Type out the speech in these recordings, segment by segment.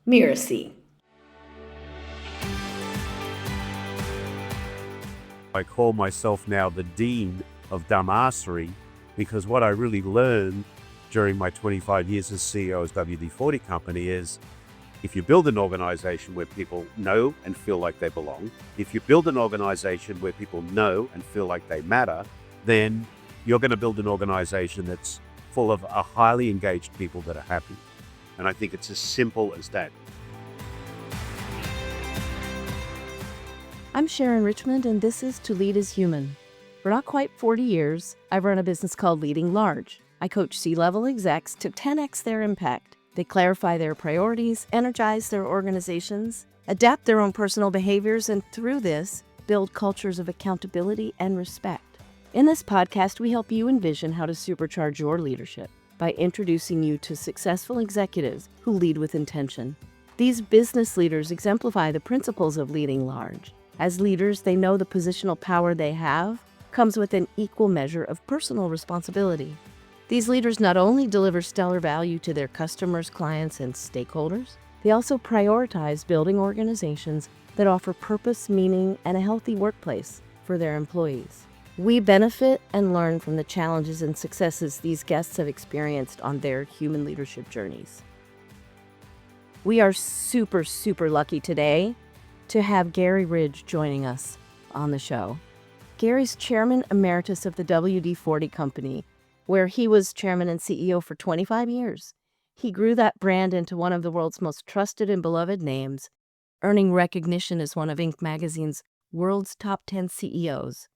Mirasee. I call myself now the Dean of Dumbassery because what I really learned during my 25 years as CEO of WD-40 company is if you build an organization where people know and feel like they belong, if you build an organization where people know and feel like they matter, then you're going to build an organization that's full of a highly engaged people that are happy. And I think it's as simple as that. I'm Sharon Richmond, and this is To Lead is Human. For not quite 40 years, I've run a business called Leading Large. I coach C-level execs to 10x their impact. They clarify their priorities, energize their organizations, adapt their own personal behaviors, and through this, build cultures of accountability and respect. In this podcast, we help you envision how to supercharge your leadership by introducing you to successful executives who lead with intention. These business leaders exemplify the principles of leading large. As leaders, they know the positional power they have comes with an equal measure of personal responsibility. These leaders not only deliver stellar value to their customers, clients, and stakeholders, they also prioritize building organizations that offer purpose, meaning, and a healthy workplace for their employees. We benefit and learn from the challenges and successes these guests have experienced on their human leadership journeys. We are super lucky today to have Garry Ridge joining us on the show. Garry's Chairman Emeritus of the WD-40 Company, where he was Chairman and CEO for 25 years. He grew that brand into one of the world's most trusted and beloved names, earning recognition as one of Inc. magazine's world's top 10 CEOs.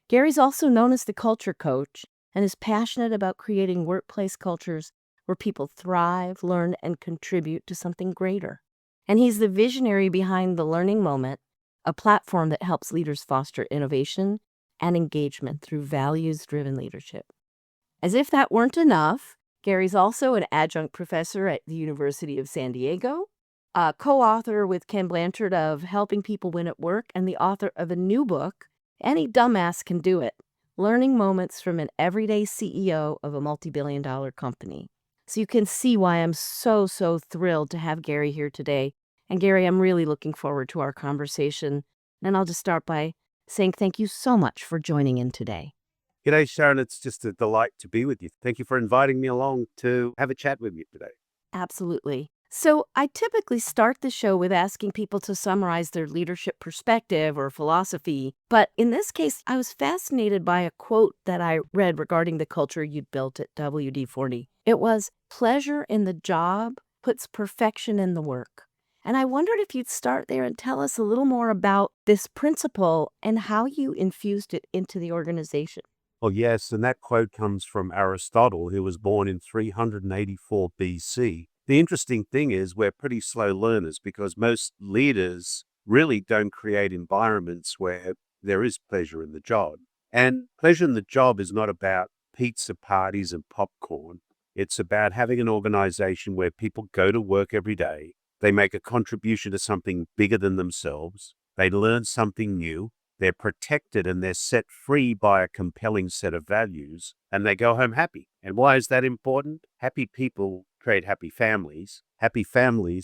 Garry's also known as the culture coach and is passionate about creating workplace cultures where people thrive, learn, and contribute to something greater. And he's the visionary behind The Learning Moment, a platform that helps leaders foster innovation and engagement through values-driven leadership. As if that weren't enough, Garry's also an adjunct professor at the University of San Diego, a co-author with Ken Blanchard of Helping People Win at Work, and the author of a new book, Any Dumbass Can Do It, Learning Moments from an Everyday CEO of a Multi-Billion-Dollar Company. So you can see why I'm so thrilled to have Garry here today. And Garry, I'm really looking forward to our conversation. And I'll just start by saying thank you so much for joining in today. G'day, Sharon. It's just a delight to be with you. Thank you for inviting me along to have a chat with you today. Absolutely. So I typically start the show with asking people to summarize their leadership perspective or philosophy. But in this case, I was fascinated by a quote that I read regarding the culture you'd built at WD-40. It was, "Pleasure in the job puts perfection in the work." And I wondered if you'd start there and tell us a little more about this principle and how you infused it into the organization. Well, yes, and that quote comes from Aristotle, who was born in 384 BC. The interesting thing is we're pretty slow learners because most leaders really don't create environments where there is pleasure in the job. And pleasure in the job is not about pizza parties and popcorn. It's about having an organization where people go to work every day. They make a contribution to something bigger than themselves. They learn something new. They're protected and they're set free by a compelling set of values, and they go home happy. And why is that important? Happy people create happy families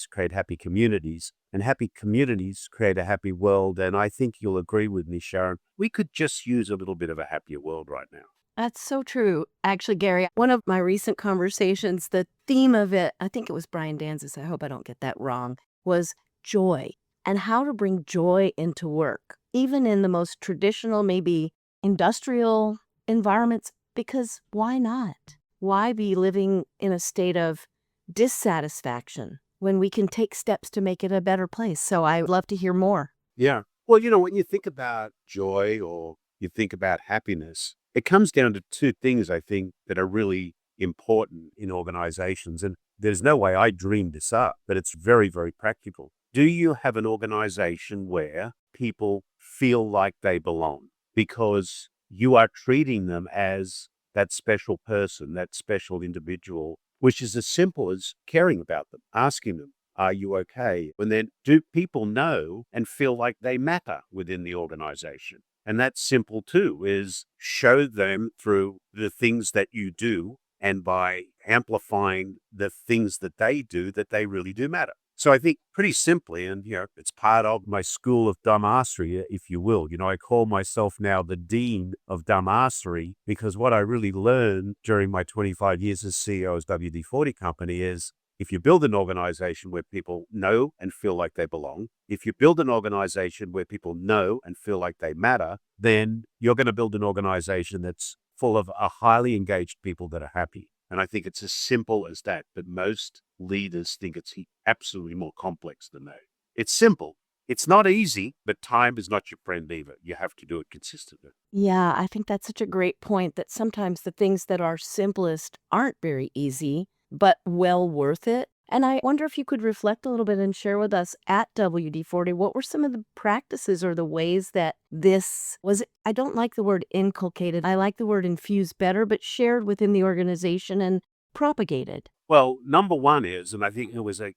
create happy communities, and happy communities create a happy world. And I think you'll agree with me, Sharon, we could just use a little bit of a happier world right now. That's so true. Actually, Garry, one of my recent conversations, the theme of it, I think it was Brian Danzis, I hope I don't get that wrong, was joy and how to bring joy into work, even in the most traditional, maybe industrial environments, because why not? Why be living in a state of dissatisfaction when we can take steps to make it a better place? So I'd love to hear more. Yeah. Well, when you think about joy or you think about happiness, it comes down to two things, I think, that are really important in organizations. And there's no way I dreamed this up, but it's very practical. Do you have an organization where people feel like they belong because you are treating them as that special person, that special individual, which is as simple as caring about them, asking them, are you okay? And then do people know and feel like they matter within the organization? And that's simple too, is show them through the things that you do and by amplifying the things that they really do matter. So I think pretty simply, and it's part of my school of dumbassery, if you will. I call myself now the dean of dumbassery because what I really learned during my 25 years as CEO of WD-40 company is if you build an organization where people know and feel like they belong, if you build an organization where people know and feel like they matter, then you're going to build an organization that's full of a highly engaged people that are happy. And I think it's as simple as that. But most leaders think it's absolutely more complex than that. It's simple. It's not easy, but time is not your friend either. You have to do it consistently. Yeah, I think that's such a great point that sometimes the things that are simplest aren't very easy, but well worth it. And I wonder if you could reflect a little bit and share with us at WD-40, what were some of the practices or the ways that this was, I don't like the word inculcated, I like the word infused better, but shared within the organization and propagated? Well, number one is, and I think it was a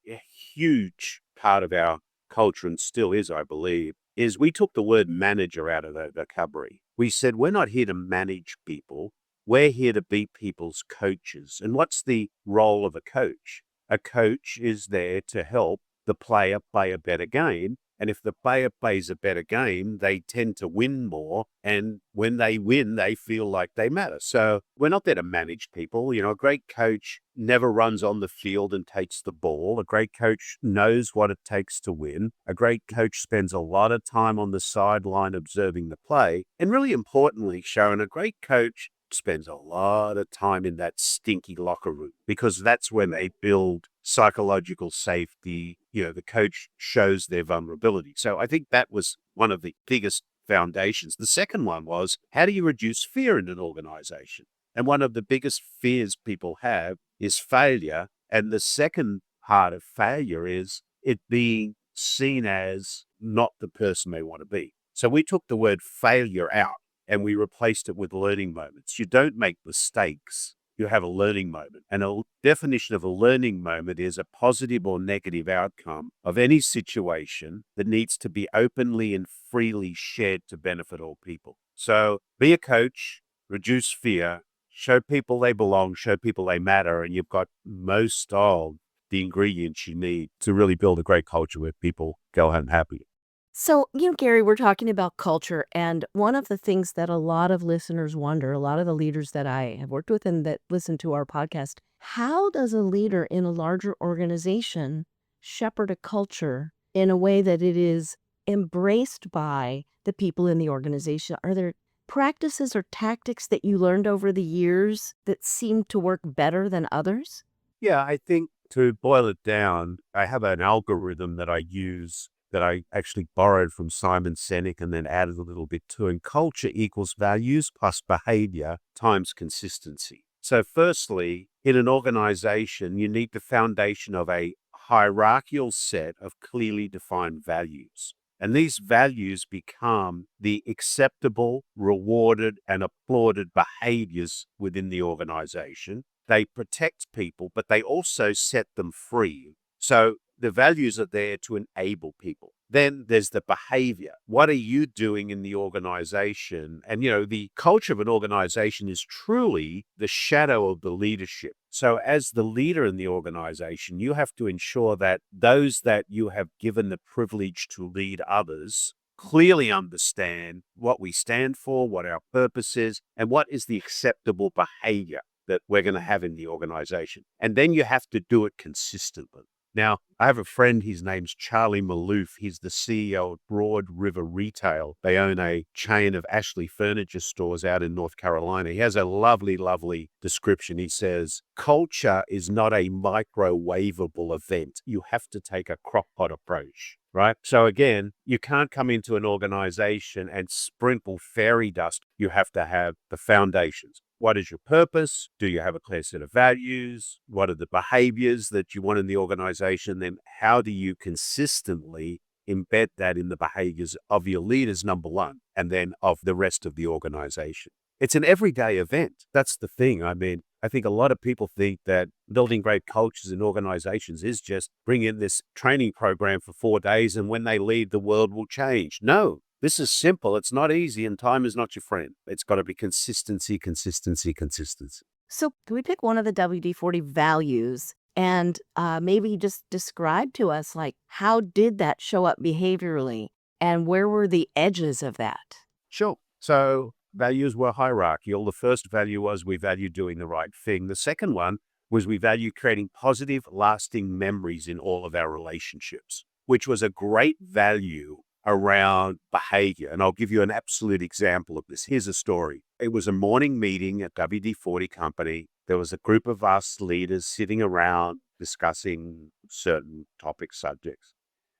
huge part of our culture and still is, I believe, is we took the word manager out of the vocabulary. We said, we're not here to manage people. We're here to be people's coaches. And what's the role of a coach? A coach is there to help the player play a better game. And if the player plays a better game, they tend to win more. And when they win, they feel like they matter. So we're not there to manage people. A great coach never runs on the field and takes the ball. A great coach knows what it takes to win. A great coach spends a lot of time on the sideline observing the play. And really importantly, Sharon, a great coach spends a lot of time in that stinky locker room because that's when they build psychological safety. The coach shows their vulnerability. So I think that was one of the biggest foundations. The second one was, how do you reduce fear in an organization? And one of the biggest fears people have is failure. And the second part of failure is it being seen as not the person they want to be. So we took the word failure out and we replaced it with learning moments. You don't make mistakes. You have a learning moment. And a definition of a learning moment is a positive or negative outcome of any situation that needs to be openly and freely shared to benefit all people. So be a coach, reduce fear, show people they belong, show people they matter, and you've got most of the ingredients you need to really build a great culture where people go home happy. So, Gary, we're talking about culture. And one of the things that a lot of listeners wonder, a lot of the leaders that I have worked with and that listen to our podcast, how does a leader in a larger organization shepherd a culture in a way that it is embraced by the people in the organization? Are there practices or tactics that you learned over the years that seem to work better than others? Yeah, I think to boil it down, I have an algorithm that I use that I actually borrowed from Simon Sinek and then added a little bit to. And culture equals values plus behavior times consistency. So firstly, in an organization, you need the foundation of a hierarchical set of clearly defined values. And these values become the acceptable, rewarded, and applauded behaviors within the organization. They protect people, but they also set them free. So the values are there to enable people. Then there's the behavior. What are you doing in the organization? And, the culture of an organization is truly the shadow of the leadership. So as the leader in the organization, you have to ensure that those that you have given the privilege to lead others clearly understand what we stand for, what our purpose is, and what is the acceptable behavior that we're going to have in the organization. And then you have to do it consistently. Now, I have a friend, his name's Charlie Maloof. He's the CEO of Broad River Retail. They own a chain of Ashley furniture stores out in North Carolina. He has a lovely, lovely description. He says, culture is not a microwavable event. You have to take a crock-pot approach, right? So again, you can't come into an organization and sprinkle fairy dust. You have to have the foundations. What is your purpose? Do you have a clear set of values? What are the behaviors that you want in the organization? Then how do you consistently embed that in the behaviors of your leaders, number one, and then of the rest of the organization? It's an everyday event. That's the thing. I mean, I think a lot of people think that building great cultures in organizations is just bring in this training program for 4 days and when they leave, the world will change. No. This is simple. It's not easy and time is not your friend. It's got to be consistency, consistency, consistency. So, can we pick one of the WD-40 values and maybe just describe to us, like, how did that show up behaviorally and where were the edges of that? Sure. So values were hierarchical. The first value was we value doing the right thing. The second one was we value creating positive, lasting memories in all of our relationships, which was a great value around behavior. And I'll give you an absolute example of this. Here's a story. It was a morning meeting at WD-40 company. There was a group of us leaders sitting around discussing certain topic subjects.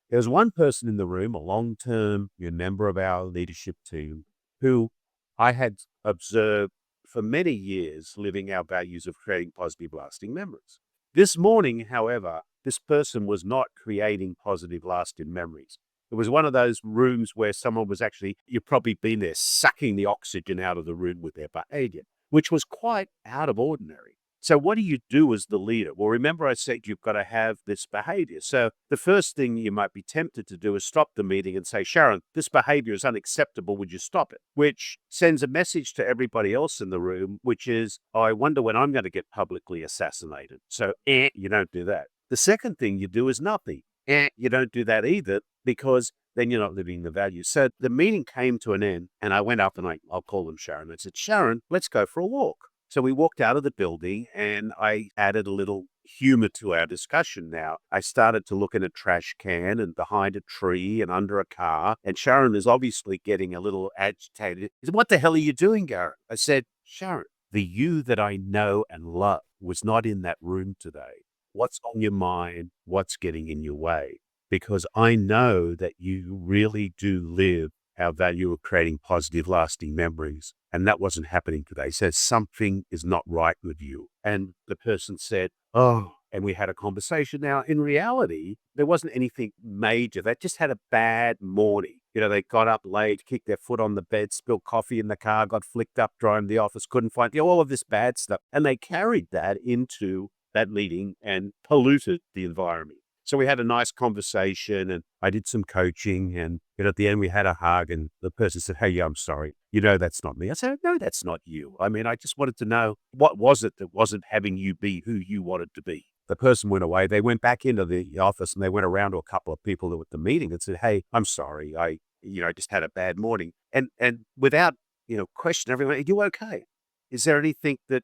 There was one person in the room, a long-term member of our leadership team, who I had observed for many years living our values of creating positive, lasting memories. This morning, however, this person was not creating positive, lasting memories. It was one of those rooms where someone was actually, you've probably been there, sucking the oxygen out of the room with their behavior, which was quite out of ordinary. So what do you do as the leader? Well, remember I said you've got to have this behavior. So the first thing you might be tempted to do is stop the meeting and say, Sharon, this behavior is unacceptable. Would you stop it? Which sends a message to everybody else in the room, which is, oh, I wonder when I'm going to get publicly assassinated. So you don't do that. The second thing you do is nothing. You don't do that either, because then you're not living the values. So the meeting came to an end and I went up and I'll call them Sharon. I said, Sharon, let's go for a walk. So we walked out of the building and I added a little humor to our discussion now. I started to look in a trash can and behind a tree and under a car. And Sharon is obviously getting a little agitated. He said, what the hell are you doing, Garry? I said, Sharon, the you that I know and love was not in that room today. What's on your mind? What's getting in your way? Because I know that you really do live our value of creating positive, lasting memories. And that wasn't happening today. He says, something is not right with you. And the person said, oh, and we had a conversation. Now, in reality, there wasn't anything major. They just had a bad morning. They got up late, kicked their foot on the bed, spilled coffee in the car, got flicked up, drove to the office, couldn't find all of this bad stuff. And they carried that into that meeting and polluted the environment. So we had a nice conversation and I did some coaching and at the end we had a hug and the person said, hey, yeah, I'm sorry. That's not me. I said, no, that's not you. I mean, I just wanted to know what was it that wasn't having you be who you wanted to be. The person went away. They went back into the office and they went around to a couple of people that were at the meeting and said, hey, I'm sorry. I just had a bad morning. And without, question everyone, are you okay? Is there anything that,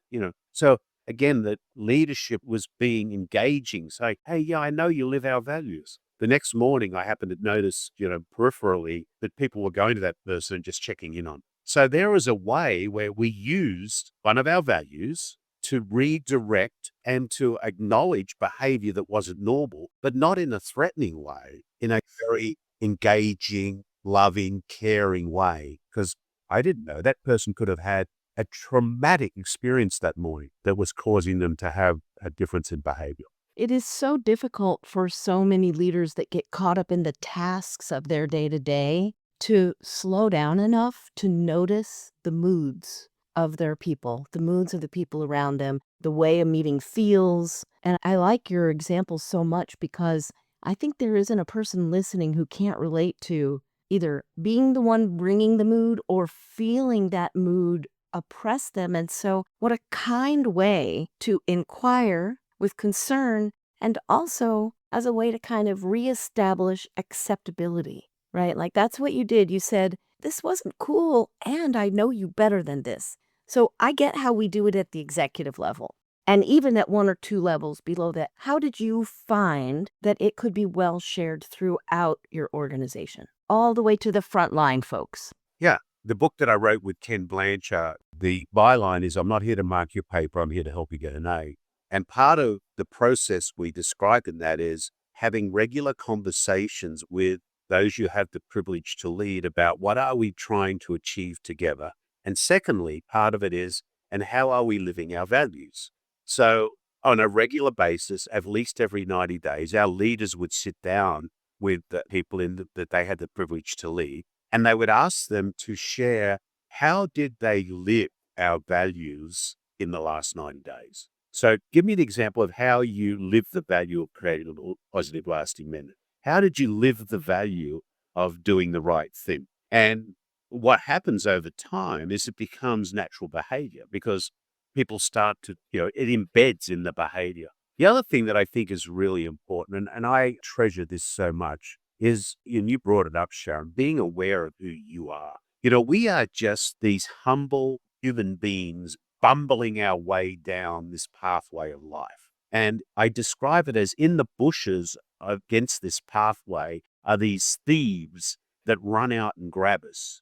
so again, that leadership was being engaging, saying, hey, yeah, I know you live our values. The next morning, I happened to notice, peripherally that people were going to that person and just checking in on. So there is a way where we used one of our values to redirect and to acknowledge behavior that wasn't normal, but not in a threatening way, in a very engaging, loving, caring way. Because I didn't know that person could have had a traumatic experience that morning that was causing them to have a difference in behavior. It is so difficult for so many leaders that get caught up in the tasks of their day to day to slow down enough to notice the moods of their people, the moods of the people around them, the way a meeting feels. And I like your example so much because I think there isn't a person listening who can't relate to either being the one bringing the mood or feeling that mood oppress them. And so, what a kind way to inquire with concern and also as a way to kind of reestablish acceptability, right? Like that's what you did. You said, this wasn't cool and I know you better than this. So I get how we do it at the executive level. And even at one or two levels below that, how did you find that it could be well shared throughout your organization, all the way to the frontline folks? Yeah. The book that I wrote with Ken Blanchard, the byline is, I'm not here to mark your paper, I'm here to help you get an A. And part of the process we described in that is having regular conversations with those you have the privilege to lead about what are we trying to achieve together. And secondly, part of it is, and how are we living our values? So on a regular basis, at least every 90 days, our leaders would sit down with the people that they had the privilege to lead. And they would ask them to share, how did they live our values in the last 90 days? So give me an example of how you live the value of creating a positive, lasting memory. How did you live the value of doing the right thing? And what happens over time is it becomes natural behavior because people start to, it embeds in the behavior. The other thing that I think is really important, and I treasure this so much, is, and you brought it up, Sharon, being aware of who you are. We are just these humble human beings bumbling our way down this pathway of life. And I describe it as in the bushes against this pathway are these thieves that run out and grab us.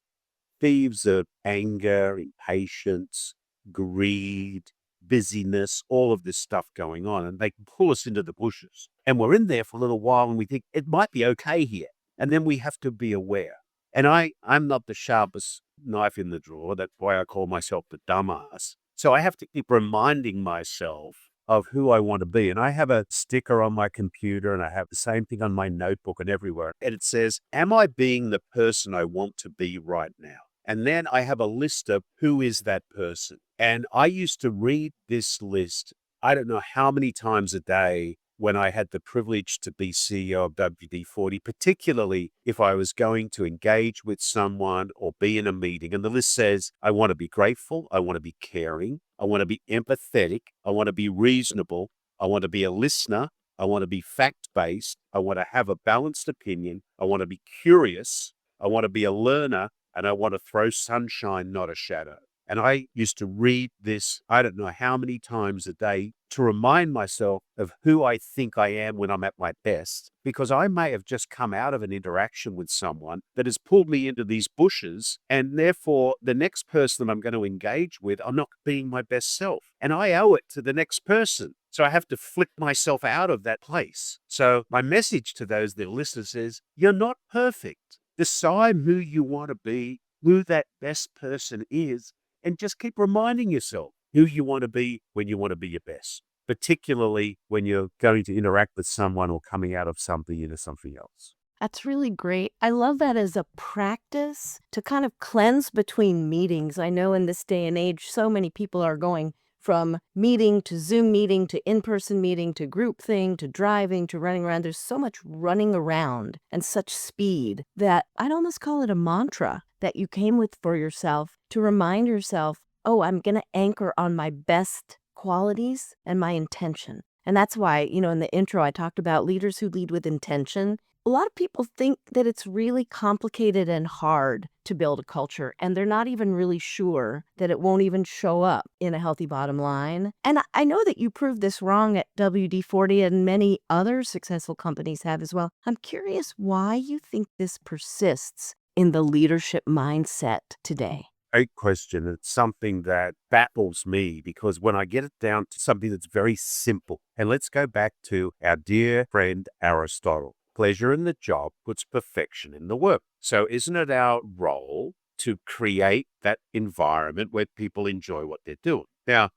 Thieves of anger, impatience, greed, busyness, all of this stuff going on. And they can pull us into the bushes. And we're in there for a little while and we think it might be okay here. And then we have to be aware. And I'm not the sharpest knife in the drawer. That's why I call myself the dumbass. So I have to keep reminding myself of who I want to be. And I have a sticker on my computer and I have the same thing on my notebook and everywhere. And it says, am I being the person I want to be right now? And then I have a list of who is that person. And I used to read this list, I don't know how many times a day when I had the privilege to be CEO of WD-40, particularly if I was going to engage with someone or be in a meeting. And the list says, I want to be grateful. I want to be caring. I want to be empathetic. I want to be reasonable. I want to be a listener. I want to be fact-based. I want to have a balanced opinion. I want to be curious. I want to be a learner. And I want to throw sunshine, not a shadow. And I used to read this, I don't know how many times a day to remind myself of who I think I am when I'm at my best, because I may have just come out of an interaction with someone that has pulled me into these bushes. And therefore, the next person I'm going to engage with, I'm not being my best self. And I owe it to the next person. So I have to flick myself out of that place. So my message to those, the listeners, is you're not perfect. Decide who you want to be, who that best person is, and just keep reminding yourself who you want to be when you want to be your best, particularly when you're going to interact with someone or coming out of something into something else. That's really great. I love that as a practice to kind of cleanse between meetings. I know in this day and age, so many people are going from meeting to Zoom meeting to in-person meeting to group thing to driving to running around. There's so much running around and such speed that I'd almost call it a mantra that you came with for yourself to remind yourself, oh, I'm going to anchor on my best qualities and my intention. And that's why, in the intro, I talked about leaders who lead with intention. A lot of people think that it's really complicated and hard to build a culture, and they're not even really sure that it won't even show up in a healthy bottom line. And I know that you proved this wrong at WD-40 and many other successful companies have as well. I'm curious why you think this persists in the leadership mindset today. Great question. It's something that baffles me because when I get it down to something that's very simple, and let's go back to our dear friend Aristotle. Pleasure in the job puts perfection in the work. So isn't it our role to create that environment where people enjoy what they're doing? Now,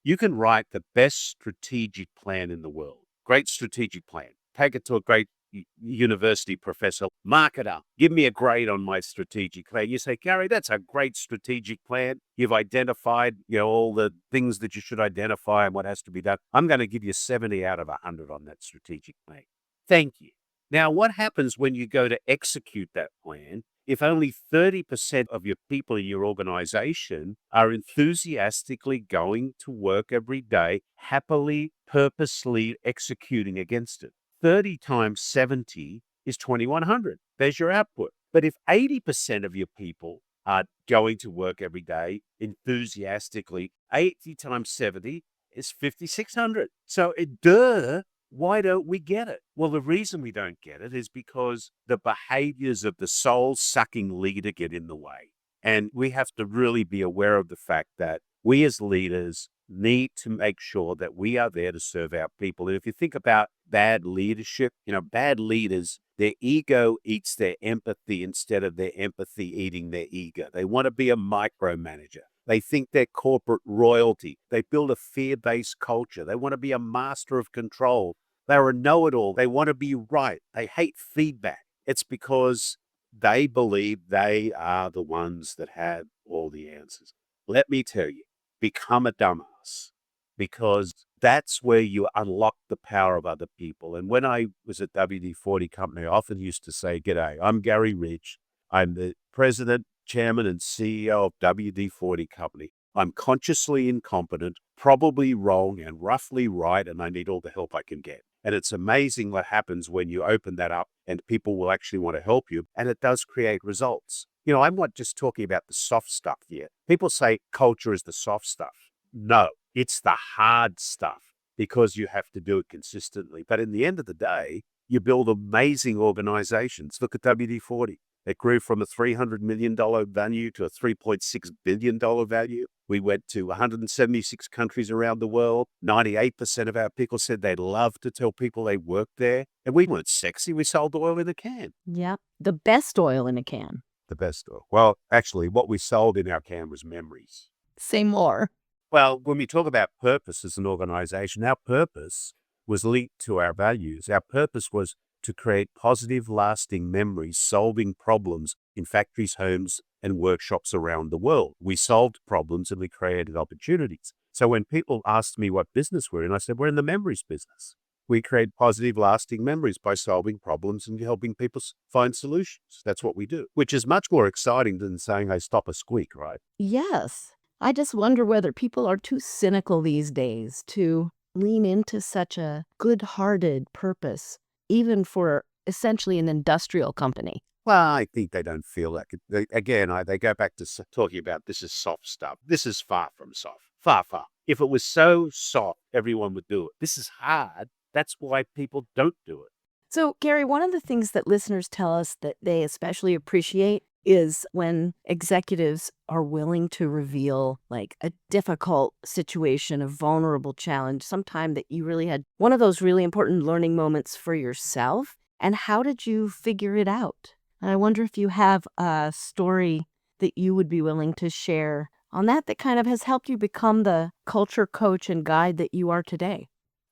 you can write the best strategic plan in the world. Great strategic plan. Take it to a great university professor, mark it up, give me a grade on my strategic plan. You say, Garry, that's a great strategic plan. You've identified, all the things that you should identify and what has to be done. I'm going to give you 70 out of 100 on that strategic plan. Thank you. Now, what happens when you go to execute that plan if only 30% of your people in your organization are enthusiastically going to work every day, happily, purposely executing against it? 30 times 70 is 2,100. There's your output. But if 80% of your people are going to work every day enthusiastically, 80 times 70 is 5,600. So why don't we get it? Well, the reason we don't get it is because the behaviors of the soul-sucking leader get in the way. And we have to really be aware of the fact that we as leaders need to make sure that we are there to serve our people. And if you think about bad leadership, bad leaders, their ego eats their empathy instead of their empathy eating their ego. They want to be a micromanager. They think they're corporate royalty. They build a fear-based culture. They want to be a master of control. They're a know-it-all. They want to be right. They hate feedback. It's because they believe they are the ones that have all the answers. Let me tell you, become a dumbass, because that's where you unlock the power of other people. And when I was at WD-40 Company, I often used to say, G'day, I'm Garry Ridge. I'm the president, chairman, and CEO of WD-40 Company. I'm consciously incompetent, probably wrong and roughly right, and I need all the help I can get. And it's amazing what happens when you open that up and people will actually want to help you, and it does create results. I'm not just talking about the soft stuff here. People say culture is the soft stuff. No, it's the hard stuff because you have to do it consistently. But in the end of the day, you build amazing organizations. Look at WD-40. It grew from a $300 million value to a $3.6 billion value. We went to 176 countries around the world. 98% of our people said they'd love to tell people they worked there. And we weren't sexy. We sold oil in a can. Yep. The best oil in a can. The best oil. Well, actually, what we sold in our can was memories. Say more. Well, when we talk about purpose as an organization, our purpose was linked to our values. Our purpose was to create positive, lasting memories, solving problems in factories, homes, and workshops around the world. We solved problems and we created opportunities. So when people asked me what business we're in, I said, we're in the memories business. We create positive, lasting memories by solving problems and helping people find solutions. That's what we do, which is much more exciting than saying, hey, stop a squeak, right? Yes. I just wonder whether people are too cynical these days to lean into such a good-hearted purpose, even for essentially an industrial company. Well, I think they don't feel that. They go back to talking about this is soft stuff. This is far from soft. Far, far. If it was so soft, everyone would do it. This is hard. That's why people don't do it. So, Garry, one of the things that listeners tell us that they especially appreciate is when executives are willing to reveal like a difficult situation, a vulnerable challenge, sometime that you really had one of those really important learning moments for yourself. And how did you figure it out? And I wonder if you have a story that you would be willing to share on that kind of has helped you become the culture coach and guide that you are today.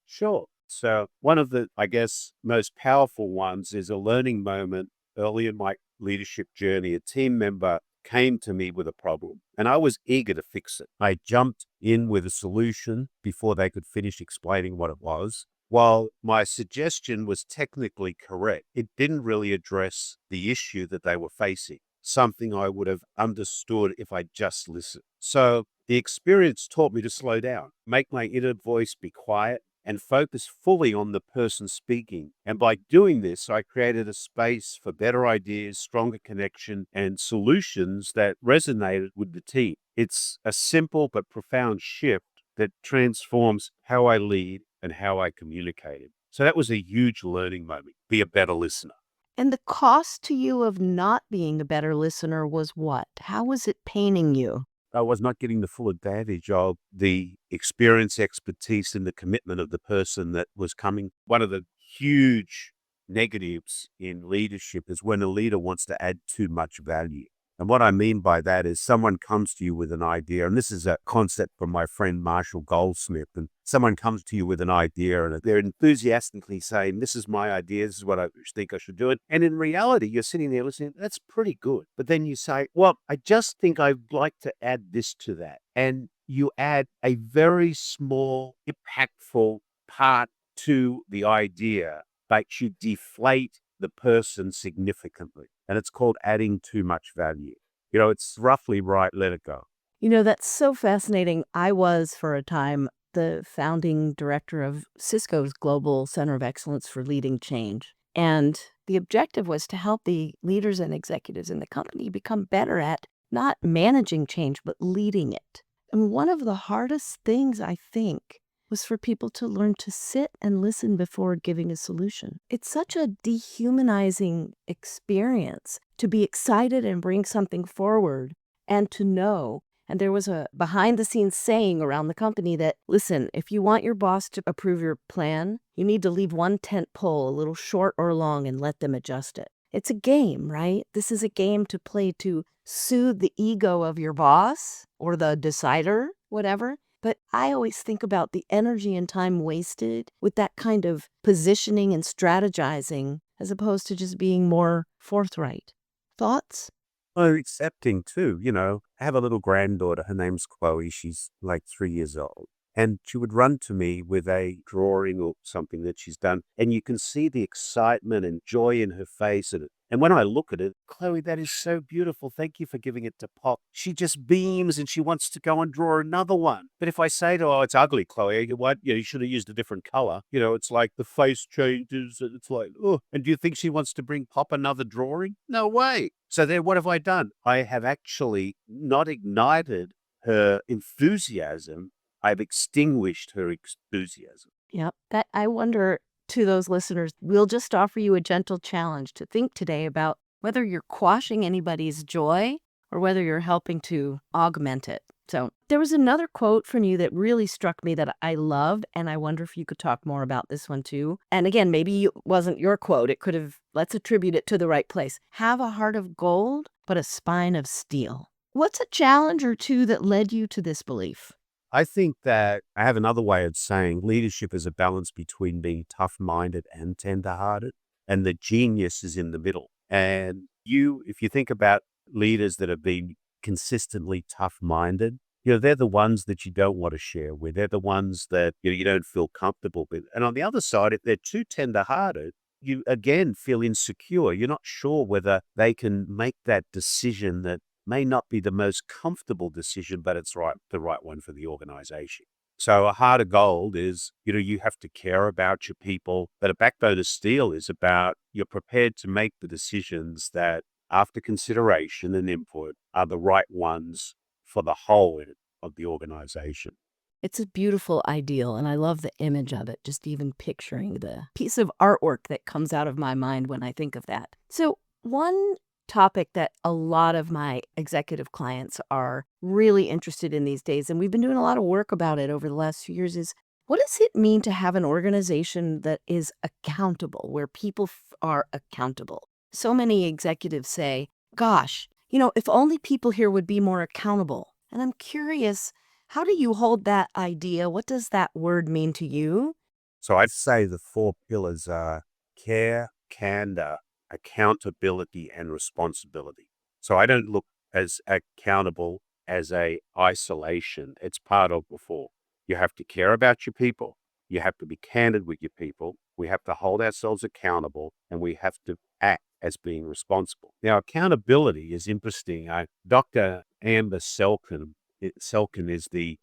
Sure. So one of the, I guess, most powerful ones is a learning moment early in my leadership journey. A team member came to me with a problem and I was eager to fix it. I jumped in with a solution before they could finish explaining what it was. While my suggestion was technically correct, it didn't really address the issue that they were facing, something I would have understood if I just listened. So the experience taught me to slow down, make my inner voice be quiet, and focus fully on the person speaking. And by doing this, I created a space for better ideas, stronger connection, and solutions that resonated with the team. It's a simple but profound shift that transforms how I lead and how I communicate. So that was a huge learning moment. Be a better listener. And the cost to you of not being a better listener was what? How was it paining you? I was not getting the full advantage of the experience, expertise, and the commitment of the person that was coming. One of the huge negatives in leadership is when a leader wants to add too much value. And what I mean by that is someone comes to you with an idea, and this is a concept from my friend Marshall Goldsmith, and someone comes to you with an idea and they're enthusiastically saying, this is my idea, this is what I think I should do it. And in reality, you're sitting there listening, that's pretty good. But then you say, well, I just think I'd like to add this to that. And you add a very small, impactful part to the idea, but you deflate the person significantly. And it's called adding too much value. It's roughly right, let it go. That's so fascinating. I was, for a time, the founding director of Cisco's Global Center of Excellence for Leading Change. And the objective was to help the leaders and executives in the company become better at not managing change, but leading it. And one of the hardest things, I think, was for people to learn to sit and listen before giving a solution. It's such a dehumanizing experience to be excited and bring something forward and to know. And there was a behind the scenes saying around the company that, listen, if you want your boss to approve your plan, you need to leave one tent pole a little short or long and let them adjust it. It's a game, right? This is a game to play to soothe the ego of your boss or the decider, whatever. But I always think about the energy and time wasted with that kind of positioning and strategizing as opposed to just being more forthright. Thoughts? Oh, accepting too. I have a little granddaughter. Her name's Chloe. She's like 3 years old. And she would run to me with a drawing or something that she's done, and you can see the excitement and joy in her face. And when I look at it, Chloe, that is so beautiful. Thank you for giving it to Pop. She just beams and she wants to go and draw another one. But if I say to her, oh, it's ugly, Chloe, what? You should have used a different color. It's like the face changes. And it's like, oh, and do you think she wants to bring Pop another drawing? No way. So then what have I done? I have actually not ignited her enthusiasm. I've extinguished her enthusiasm. Yep. That I wonder to those listeners, we'll just offer you a gentle challenge to think today about whether you're quashing anybody's joy or whether you're helping to augment it. So there was another quote from you that really struck me that I loved, and I wonder if you could talk more about this one too. And again, maybe it wasn't your quote. It could have, let's attribute it to the right place. Have a heart of gold, but a spine of steel. What's a challenge or two that led you to this belief? I think that I have another way of saying leadership is a balance between being tough-minded and tender-hearted, and the genius is in the middle. And if you think about leaders that have been consistently tough-minded, they're the ones that you don't want to share with. They're the ones that you don't feel comfortable with. And on the other side, if they're too tender-hearted, you again feel insecure. You're not sure whether they can make that decision that may not be the most comfortable decision, but it's the right one for the organization. So a heart of gold is, you have to care about your people, but a backbone of steel is about you're prepared to make the decisions that, after consideration and input, are the right ones for the whole of the organization. It's a beautiful ideal, and I love the image of it, just even picturing the piece of artwork that comes out of my mind when I think of that. So one topic that a lot of my executive clients are really interested in these days, and we've been doing a lot of work about it over the last few years, is what does it mean to have an organization that is accountable, where people are accountable? So many executives say, gosh, if only people here would be more accountable. And I'm curious, how do you hold that idea? What does that word mean to you? So I'd say the 4 pillars are care, candor, accountability, and responsibility. So I don't look as accountable as a isolation. It's part of the 4. You have to care about your people. You have to be candid with your people. We have to hold ourselves accountable, and we have to act as being responsible. Now, accountability is interesting. Dr. Amber Selkin is the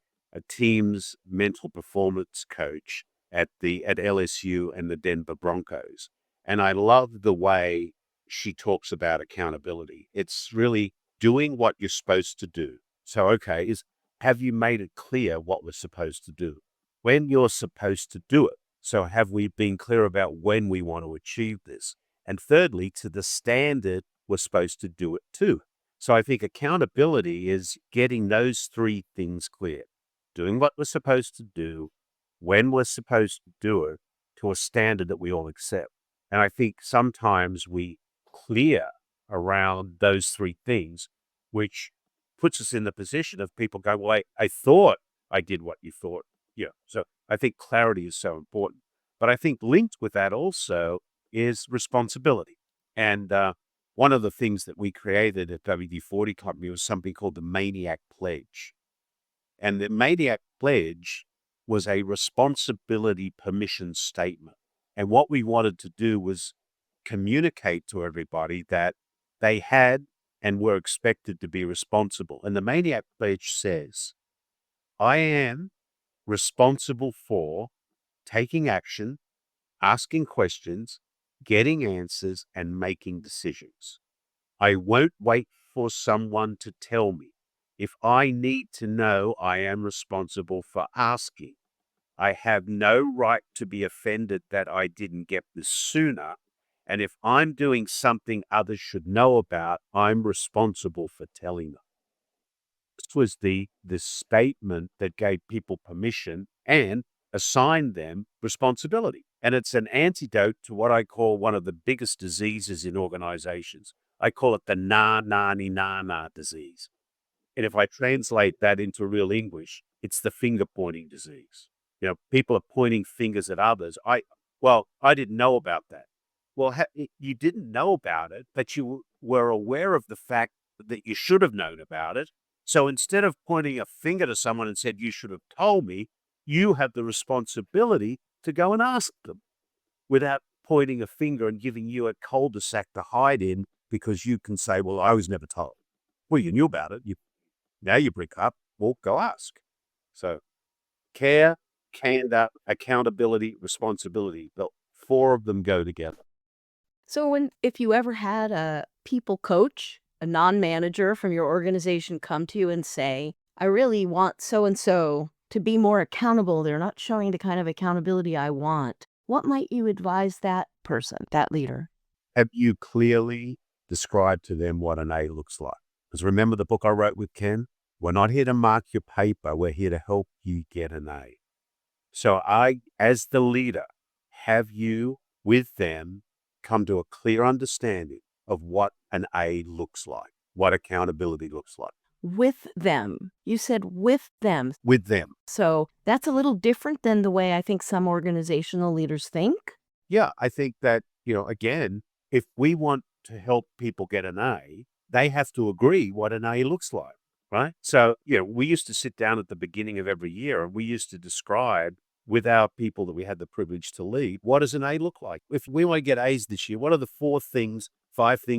team's mental performance coach at LSU and the Denver Broncos. And I love the way she talks about accountability. It's really doing what you're supposed to do. So, okay, have you made it clear what we're supposed to do? When you're supposed to do it. So have we been clear about when we want to achieve this? And thirdly, to the standard we're supposed to do it to. So I think accountability is getting those 3 things clear. Doing what we're supposed to do, when we're supposed to do it, to a standard that we all accept. And I think sometimes we clear around those 3 things, which puts us in the position of people going, well, I thought I did what you thought. Yeah. So I think clarity is so important. But I think linked with that also is responsibility. And one of the things that we created at WD-40 Company was something called the Maniac Pledge. And the Maniac Pledge was a responsibility permission statement. And what we wanted to do was communicate to everybody that they had and were expected to be responsible. And the Maniac Pledge says, I am responsible for taking action, asking questions, getting answers, and making decisions. I won't wait for someone to tell me. If I need to know, I am responsible for asking. I have no right to be offended that I didn't get this sooner. And if I'm doing something others should know about, I'm responsible for telling them. This was the statement that gave people permission and assigned them responsibility. And it's an antidote to what I call one of the biggest diseases in organizations. I call it the na disease. And if I translate that into real English, it's the finger pointing disease. People are pointing fingers at others. I didn't know about that. Well, you didn't know about it, but you were aware of the fact that you should have known about it. So instead of pointing a finger to someone and said, you should have told me, You have the responsibility to go and ask them without pointing a finger and giving you a cul-de-sac to hide in because you can say, well, I was never told. Well, you knew about it. Now you break up. Well, go ask. So care, candor, accountability, responsibility. The four of them go together. So if you ever had a people coach, a non-manager from your organization come to you and say, I really want so-and-so to be more accountable. They're not showing the kind of accountability I want. What might you advise that person, that leader? Have you clearly described to them what an A looks like? Because remember the book I wrote with Ken? We're not here to mark your paper. We're here to help you get an A. So as the leader, have you with them come to a clear understanding of what an A looks like, what accountability looks like? With them. You said with them. With them. So that's a little different than the way I think some organizational leaders think. Yeah, I think that, again, if we want to help people get an A, they have to agree what an A looks like, right? So, we used to sit down at the beginning of every year and we used to describe with our people that we had the privilege to lead, what does an A look like? If we want to get A's this year, what are the 5 things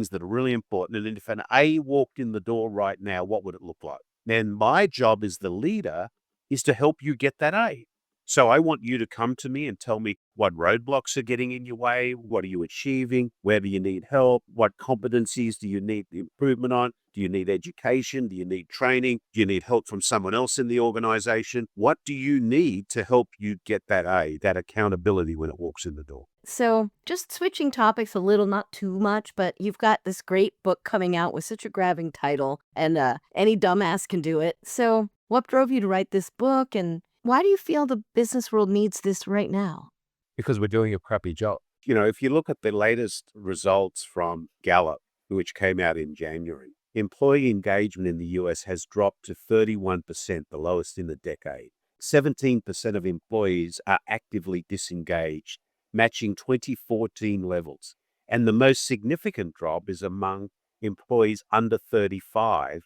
that are really important? And then if an A walked in the door right now, what would it look like? Then my job as the leader is to help you get that A. So I want you to come to me and tell me what roadblocks are getting in your way. What are you achieving? Where do you need help? What competencies do you need improvement on? Do you need education? Do you need training? Do you need help from someone else in the organization? What do you need to help you get that A, that accountability when it walks in the door? So just switching topics a little, not too much, but you've got this great book coming out with such a grabbing title, and any dumbass can do it. So what drove you to write this book, and why do you feel the business world needs this right now? Because we're doing a crappy job. If you look at the latest results from Gallup, which came out in January, employee engagement in the US has dropped to 31%, the lowest in a decade. 17% of employees are actively disengaged, matching 2014 levels. And the most significant drop is among employees under 35,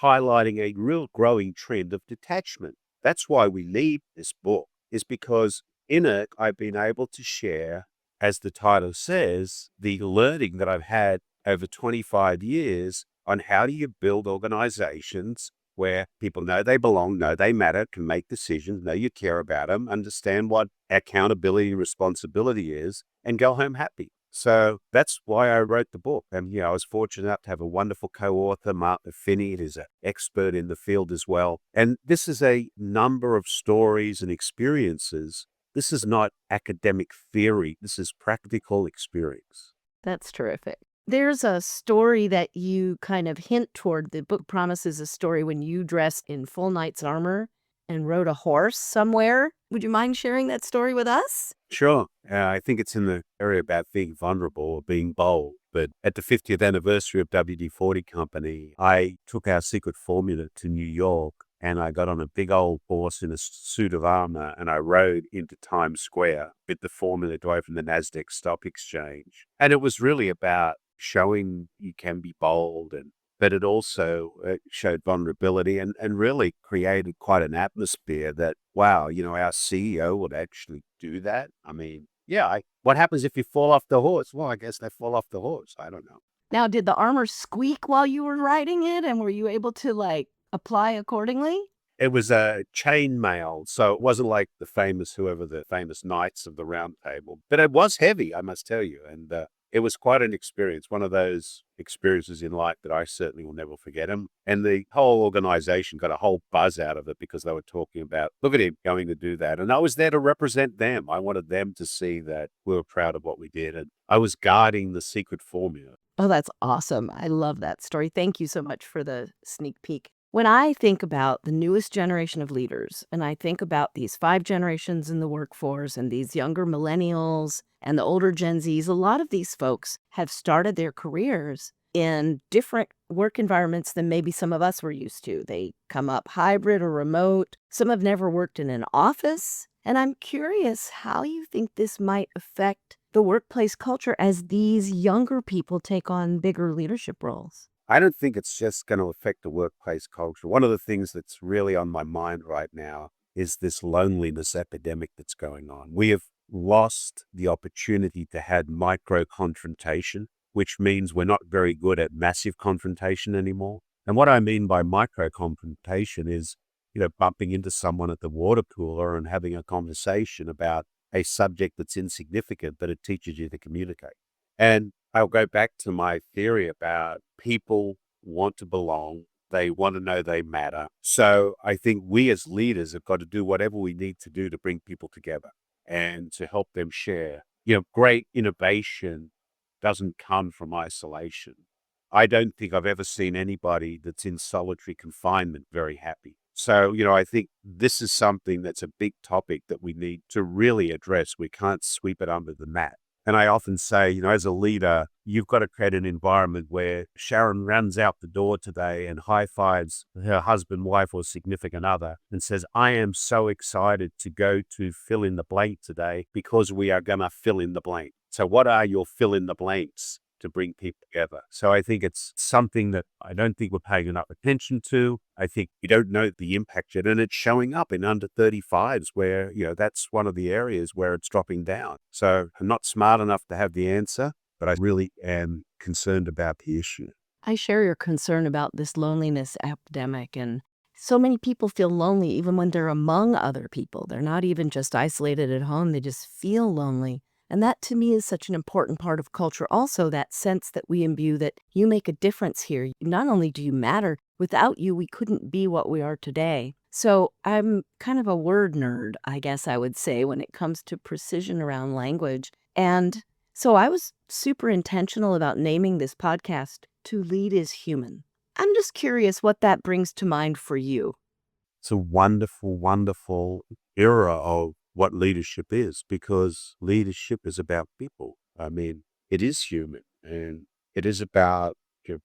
highlighting a real growing trend of detachment. That's why we need this book, is because in it, I've been able to share, as the title says, the learning that I've had over 25 years on how do you build organizations where people know they belong, know they matter, can make decisions, know you care about them, understand what accountability and responsibility is, and go home happy. So that's why I wrote the book. And, I was fortunate enough to have a wonderful co-author, Marvin, who's an expert in the field as well. And this is a number of stories and experiences. This is not academic theory. This is practical experience. That's terrific. There's a story that you kind of hint toward. The book promises a story when you dressed in full knight's armor and rode a horse somewhere. Would you mind sharing that story with us? Sure. I think it's in the area about being vulnerable or being bold. But at the 50th anniversary of WD-40 Company, I took our secret formula to New York and I got on a big old horse in a suit of armor and I rode into Times Square with the formula to open the NASDAQ Stock Exchange. And it was really about showing you can be bold, but it also showed vulnerability and really created quite an atmosphere that, wow, our CEO would actually do that. I mean, yeah, what happens if you fall off the horse? Well, I guess they fall off the horse. I don't know. Now, did the armor squeak while you were riding it, and were you able to apply accordingly? It was a chain mail, so it wasn't like the famous knights of the round table, but it was heavy, I must tell you. And it was quite an experience, one of those experiences in life that I certainly will never forget. And the whole organization got a whole buzz out of it because they were talking about, look at him going to do that. And I was there to represent them. I wanted them to see that we were proud of what we did. And I was guarding the secret formula. Oh, that's awesome. I love that story. Thank you so much for the sneak peek. When I think about the newest generation of leaders, and I think about these 5 generations in the workforce and these younger millennials and the older Gen Zs, a lot of these folks have started their careers in different work environments than maybe some of us were used to. They come up hybrid or remote. Some have never worked in an office. And I'm curious how you think this might affect the workplace culture as these younger people take on bigger leadership roles. I don't think it's just going to affect the workplace culture. One of the things that's really on my mind right now is this loneliness epidemic that's going on. We have lost the opportunity to have micro confrontation, which means we're not very good at massive confrontation anymore. And what I mean by micro confrontation is, bumping into someone at the water cooler and having a conversation about a subject that's insignificant, but it teaches you to communicate. And I'll go back to my theory about people want to belong. They want to know they matter. So I think we as leaders have got to do whatever we need to do to bring people together and to help them share. Great innovation doesn't come from isolation. I don't think I've ever seen anybody that's in solitary confinement very happy. So, I think this is something that's a big topic that we need to really address. We can't sweep it under the mat. And I often say, as a leader, you've got to create an environment where Sharon runs out the door today and high fives her husband, wife, or significant other and says, I am so excited to go to fill in the blank today because we are going to fill in the blank. So what are your fill in the blanks to bring people together? So I think it's something that I don't think we're paying enough attention to. I think we don't know the impact yet, and it's showing up in under 35s where, that's one of the areas where it's dropping down. So I'm not smart enough to have the answer, but I really am concerned about the issue. I share your concern about this loneliness epidemic, and so many people feel lonely even when they're among other people. They're not even just isolated at home, they just feel lonely. And that to me is such an important part of culture. Also, that sense that we imbue that you make a difference here. Not only do you matter, without you, we couldn't be what we are today. So I'm kind of a word nerd, I guess I would say, when it comes to precision around language. And so I was super intentional about naming this podcast To Lead is Human. I'm just curious what that brings to mind for you. It's a wonderful, wonderful era of what leadership is, because leadership is about people. I mean, it is human, and it is about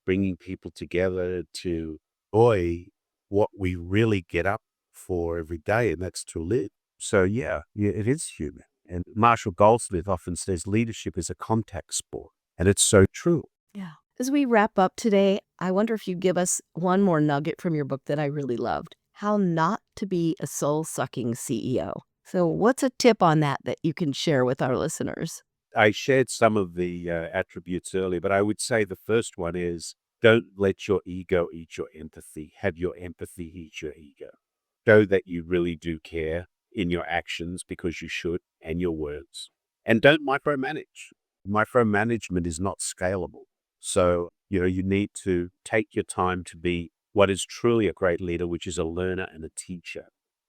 bringing people together to enjoy what we really get up for every day, and that's to live. So yeah, it is human. And Marshall Goldsmith often says leadership is a contact sport, and it's so true. Yeah. As we wrap up today, I wonder if you'd give us one more nugget from your book that I really loved: How Not to Be a Soul-Sucking CEO. So what's a tip on that you can share with our listeners? I shared some of the attributes earlier, but I would say the first one is don't let your ego eat your empathy. Have your empathy eat your ego. Show that you really do care in your actions, because you should, and your words. And don't micromanage. Micromanagement is not scalable. So, you need to take your time to be what is truly a great leader, which is a learner and a teacher.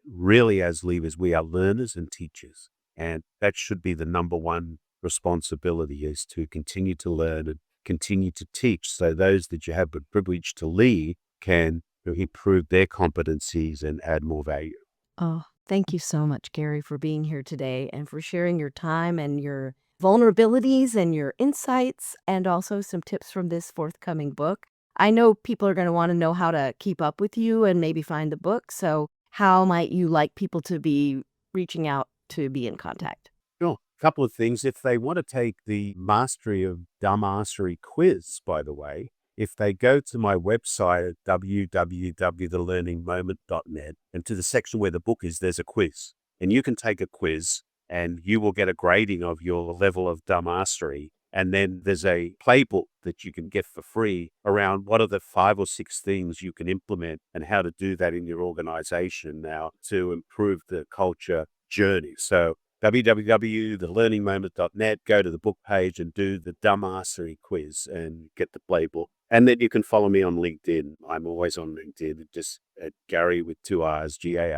Really, as leaders, we are learners and teachers. And that should be the number one responsibility, is to continue to learn and continue to teach, so those that you have the privilege to lead can improve their competencies and add more value. Oh, thank you so much, Garry, for being here today and for sharing your time and your vulnerabilities and your insights, and also some tips from this forthcoming book. I know people are going to want to know how to keep up with you and maybe find the book. So how might you like people to be reaching out to be in contact? Sure. A couple of things. If they want to take the Mastery of Dumbassery quiz, by the way, if they go to my website at www.thelearningmoment.net, and to the section where the book is, there's a quiz. And you can take a quiz and you will get a grading of your level of dumbassery. And then there's a playbook that you can get for free around what are the 5 or 6 things you can implement and how to do that in your organization now to improve the culture journey. So www.thelearningmoment.net, go to the book page and do the dumbassery quiz and get the playbook. And then you can follow me on LinkedIn. I'm always on LinkedIn, just at Garry with 2 R's, Garry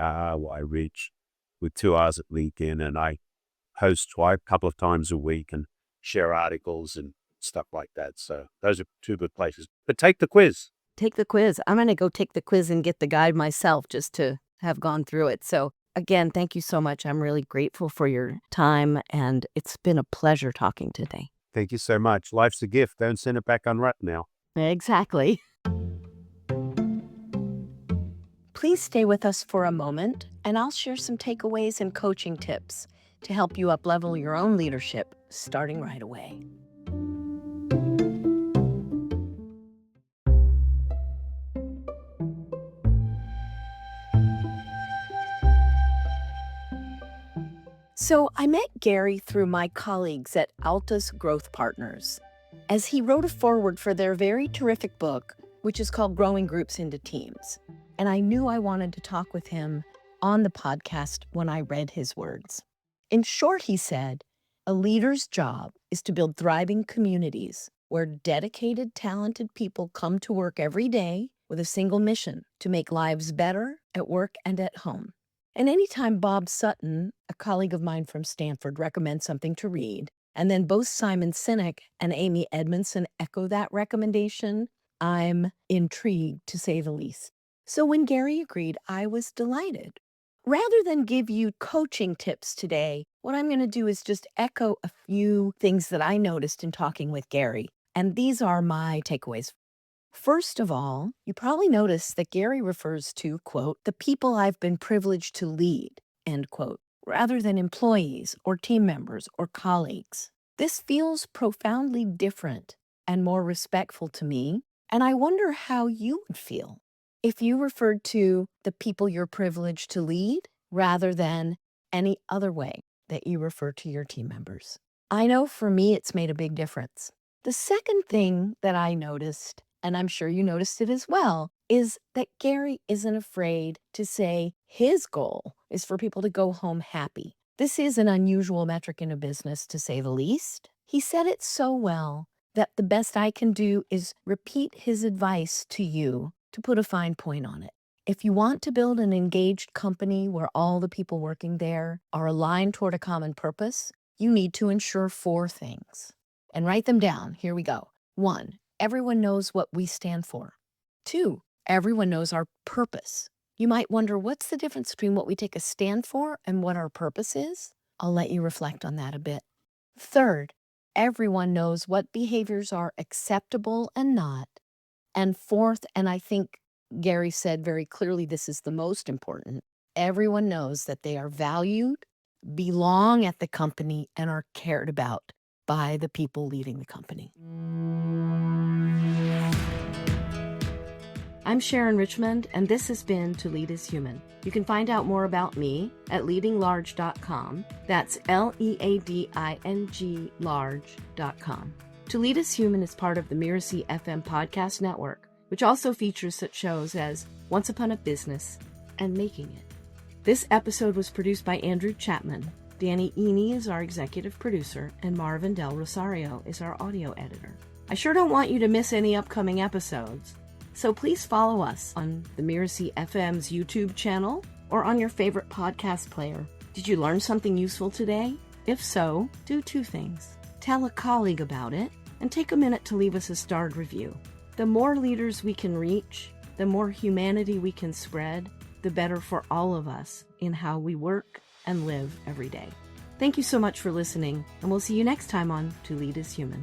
Ridge with 2 R's at LinkedIn. And I post a couple of times a week and share articles and stuff like that. So those are 2 good places. But take the quiz. Take the quiz. I'm going to go take the quiz and get the guide myself just to have gone through it. So again, thank you so much. I'm really grateful for your time, and it's been a pleasure talking today. Thank you so much. Life's a gift. Don't send it back unwrapped now. Exactly. Please stay with us for a moment, and I'll share some takeaways and coaching tips to help you uplevel your own leadership starting right away. So I met Garry through my colleagues at Altus Growth Partners, as he wrote a foreword for their very terrific book, which is called Growing Groups into Teams. And I knew I wanted to talk with him on the podcast when I read his words. In short, he said, a leader's job is to build thriving communities where dedicated, talented people come to work every day with a single mission: to make lives better at work and at home. And anytime Bob Sutton, a colleague of mine from Stanford, recommends something to read, and then both Simon Sinek and Amy Edmondson echo that recommendation, I'm intrigued, to say the least. So when Garry agreed, I was delighted. Rather than give you coaching tips today, what I'm going to do is just echo a few things that I noticed in talking with Garry. And these are my takeaways. First of all, you probably noticed that Garry refers to, quote, the people I've been privileged to lead, end quote, rather than employees or team members or colleagues. This feels profoundly different and more respectful to me, and I wonder how you would feel if you referred to the people you're privileged to lead rather than any other way that you refer to your team members. I know for me it's made a big difference. The second thing that I noticed, and I'm sure you noticed it as well, is that Garry isn't afraid to say his goal is for people to go home happy. This is an unusual metric in a business, to say the least. He said it so well that the best I can do is repeat his advice to you to put a fine point on it. If you want to build an engaged company where all the people working there are aligned toward a common purpose, you need to ensure 4 things. And write them down. Here we go. 1, everyone knows what we stand for. 2, everyone knows our purpose. You might wonder, what's the difference between what we take a stand for and what our purpose is? I'll let you reflect on that a bit. 3rd, everyone knows what behaviors are acceptable and not. And 4th, and I think Garry said very clearly this is the most important, everyone knows that they are valued, belong at the company, and are cared about by the people leading the company. I'm Sharon Richmond, and this has been To Lead is Human. You can find out more about me at leadinglarge.com. That's LEADING large.com. To Lead is Human is part of the Mirasee FM podcast network, which also features such shows as Once Upon a Business and Making It. This episode was produced by Andrew Chapman. Danny Eni is our executive producer, and Marvin Del Rosario is our audio editor. I sure don't want you to miss any upcoming episodes, so please follow us on the Mirasee FM's YouTube channel or on your favorite podcast player. Did you learn something useful today? If so, do 2 things. Tell a colleague about it, and take a minute to leave us a starred review. The more leaders we can reach, the more humanity we can spread, the better for all of us in how we work and live every day. Thank you so much for listening, and we'll see you next time on To Lead is Human.